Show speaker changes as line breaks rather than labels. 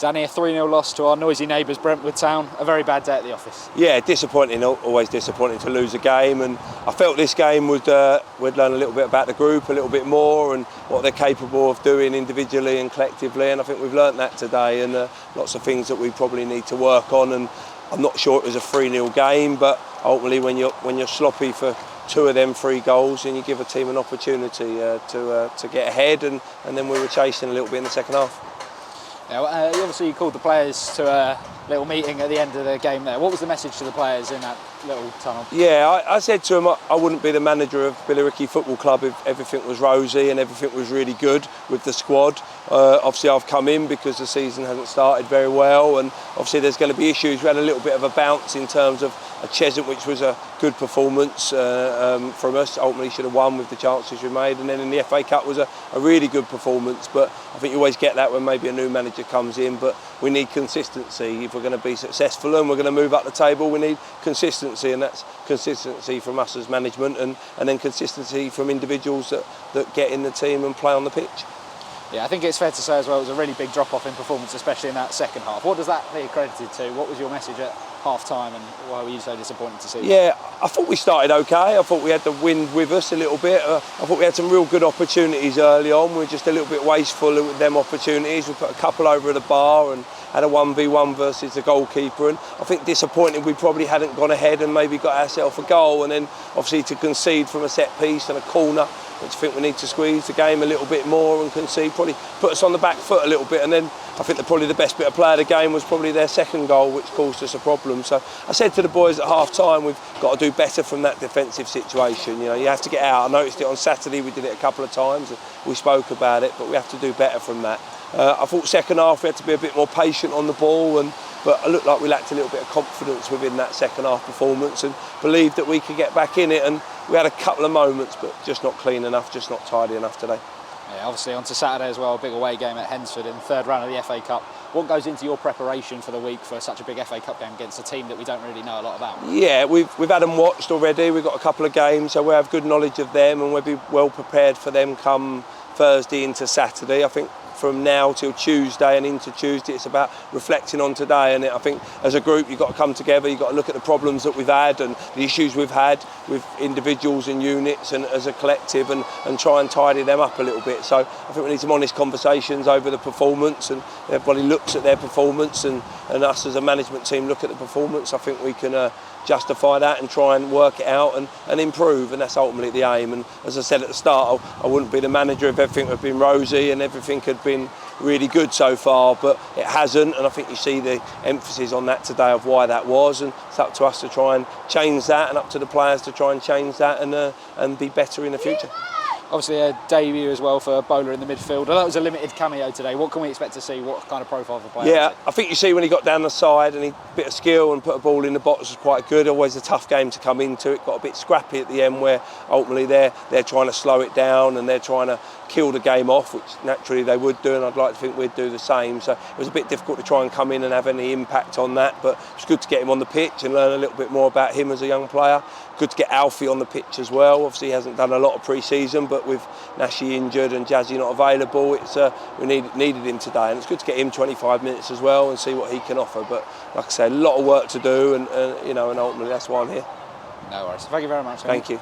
Danny, a 3-0 loss to our noisy neighbours Brentwood Town. A very bad day at the office.
Yeah, disappointing. Always disappointing to lose a game, and I felt this game we'd learn a little bit about the group, a little bit more, and what they're capable of doing individually and collectively. And I think we've learnt that today, and lots of things that we probably need to work on. And I'm not sure it was a 3-0 game, but ultimately when you're sloppy for 2 of them 3 goals, and you give a team an opportunity to get ahead, and then we were chasing a little bit in the second half.
Yeah, obviously you called the players to a little meeting at the end of the game there. What was the message to the players in that little tunnel? Yeah,
I said to them I wouldn't be the manager of Billericay Football Club if everything was rosy and everything was really good with the squad. Obviously I've come in because the season hasn't started very well, and obviously there's going to be issues. We had a little bit of a bounce in terms of a Cheshunt, which was a good performance from us. Ultimately should have won with the chances we made, and then in the FA Cup was a really good performance. But I think you always get that when maybe a new manager comes in, but we need consistency if we're going to be successful and we're going to move up the table. We need consistency, and that's consistency from us as management, and then consistency from individuals that get in the team and play on the pitch.
Yeah, I think it's fair to say as well it was a really big drop-off in performance, especially in that second half. What does that be credited to? What was your message at half-time, and why were you so disappointed to see that?
Yeah, I thought we started okay. I thought we had the wind with us a little bit. I thought we had some real good opportunities early on. We were just a little bit wasteful with them opportunities. We put a couple over at the bar and had a 1v1 versus the goalkeeper, and I think disappointed we probably hadn't gone ahead and maybe got ourselves a goal, and then obviously to concede from a set piece and a corner, which I think we need to squeeze the game a little bit more and concede, probably put us on the back foot a little bit. And then I think probably the best bit of play of the game was probably their second goal, which caused us a problem. So I said to the boys at half time, we've got to do better from that defensive situation. You know, you have to get out. I noticed it on Saturday, we did it a couple of times, and we spoke about it, but we have to do better from that. I thought second half we had to be a bit more patient on the ball, but it looked like we lacked a little bit of confidence within that second half performance, and believed that we could get back in it. And we had a couple of moments, but just not clean enough, just not tidy enough today.
Yeah, obviously on to Saturday as well, a big away game at Hensford in the 3rd round of the FA Cup. What goes into your preparation for the week for such a big FA Cup game against a team that we don't really know a lot about?
Yeah, we've had them watched already. We've got a couple of games, so we have good knowledge of them, and we'll be well prepared for them come Thursday into Saturday. I think from now till Tuesday and into Tuesday, it's about reflecting on today. And I think as a group, you've got to come together, you've got to look at the problems that we've had and the issues we've had with individuals and units and as a collective, and try and tidy them up a little bit. So I think we need some honest conversations over the performance, and everybody looks at their performance, and us as a management team look at the performance. I think we can justify that and try and work it out and improve, and that's ultimately the aim. And as I said at the start, I wouldn't be the manager if everything had been rosy and everything had been really good so far, but it hasn't, and I think you see the emphasis on that today of why that was, and it's up to us to try and change that, and up to the players to try and change that and be better in the future.
Obviously a debut as well for Bowler in the midfield. Although it was a limited cameo today, what can we expect to see? What kind of profile of a player?
Yeah, I think you see when he got down the side and he bit of skill and put a ball in the box was quite good. Always a tough game to come into. It got a bit scrappy at the end, where ultimately they're trying to slow it down and they're trying to kill the game off, which naturally they would do, and I'd like to think we'd do the same. So it was a bit difficult to try and come in and have any impact on that, but it's good to get him on the pitch and learn a little bit more about him as a young player. Good to get Alfie on the pitch as well. Obviously he hasn't done a lot of pre-season, but with Nashi injured and Jazzy not available, we needed him today, and it's good to get him 25 minutes as well and see what he can offer. But like I say, a lot of work to do, and ultimately that's why I'm here.
No worries. Thank you very much.
Thank you.